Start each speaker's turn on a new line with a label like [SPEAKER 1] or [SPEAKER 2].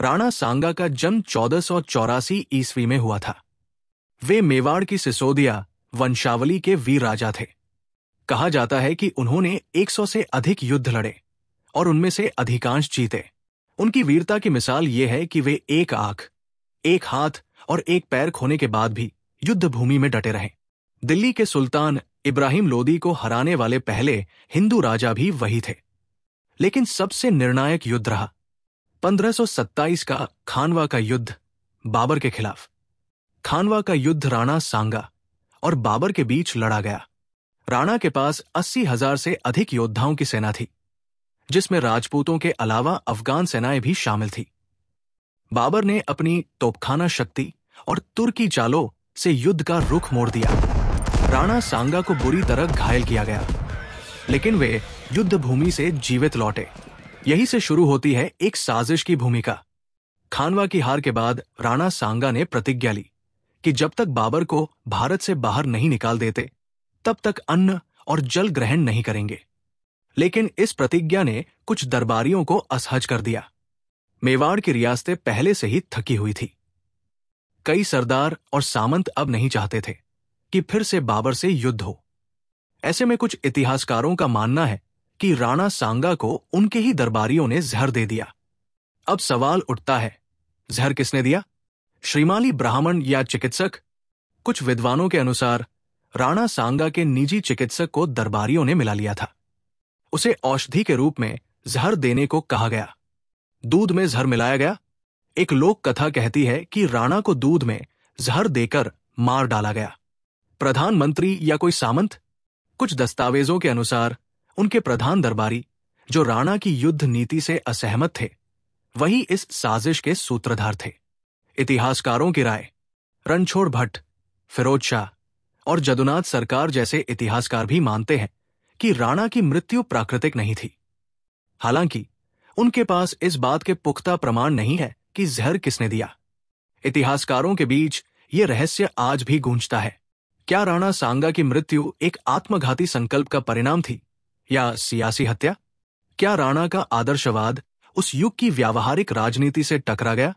[SPEAKER 1] राणा सांगा का जन्म 1484 ईस्वी में हुआ था। वे मेवाड़ की सिसोदिया वंशावली के वीर राजा थे। कहा जाता है कि उन्होंने 100 से अधिक युद्ध लड़े और उनमें से अधिकांश जीते। उनकी वीरता की मिसाल ये है कि वे एक आंख, एक हाथ और एक पैर खोने के बाद भी युद्ध भूमि में डटे रहे। दिल्ली के सुल्तान इब्राहिम लोदी को हराने वाले पहले हिंदू राजा भी वही थे। लेकिन सबसे निर्णायक युद्ध रहा 1527 का खानवा का युद्ध बाबर के खिलाफ। खानवा का युद्ध राणा सांगा और बाबर के बीच लड़ा गया। राणा के पास 80,000 से अधिक योद्धाओं की सेना थी, जिसमें राजपूतों के अलावा अफगान सेनाएं भी शामिल थी। बाबर ने अपनी तोपखाना शक्ति और तुर्की चालों से युद्ध का रुख मोड़ दिया। राणा सांगा को बुरी तरह घायल किया गया, लेकिन वे युद्ध भूमि से जीवित लौटे। यही से शुरू होती है एक साजिश की भूमिका। खानवा की हार के बाद राणा सांगा ने प्रतिज्ञा ली कि जब तक बाबर को भारत से बाहर नहीं निकाल देते, तब तक अन्न और जल ग्रहण नहीं करेंगे। लेकिन इस प्रतिज्ञा ने कुछ दरबारियों को असहज कर दिया। मेवाड़ की रियासतें पहले से ही थकी हुई थी। कई सरदार और सामंत अब नहीं चाहते थे कि फिर से बाबर से युद्ध हो। ऐसे में कुछ इतिहासकारों का मानना है कि राणा सांगा को उनके ही दरबारियों ने जहर दे दिया। अब सवाल उठता है, जहर किसने दिया? श्रीमाली ब्राह्मण या चिकित्सक? कुछ विद्वानों के अनुसार राणा सांगा के निजी चिकित्सक को दरबारियों ने मिला लिया था। उसे औषधि के रूप में जहर देने को कहा गया। दूध में जहर मिलाया गया। एक लोक कथा कहती है कि राणा को दूध में जहर देकर मार डाला गया। प्रधानमंत्री या कोई सामंत? कुछ दस्तावेजों के अनुसार उनके प्रधान दरबारी, जो राणा की युद्ध नीति से असहमत थे, वही इस साजिश के सूत्रधार थे। इतिहासकारों की राय, रणछोड़ भट्ट, फिरोज शाह और जदुनाथ सरकार जैसे इतिहासकार भी मानते हैं कि राणा की मृत्यु प्राकृतिक नहीं थी। हालांकि उनके पास इस बात के पुख्ता प्रमाण नहीं है कि जहर किसने दिया। इतिहासकारों के बीच ये रहस्य आज भी गूंजता है। क्या राणा सांगा की मृत्यु एक आत्मघाती संकल्प का परिणाम थी या सियासी हत्या? क्या राणा का आदर्शवाद उस युग की व्यावहारिक राजनीति से टकरा गया?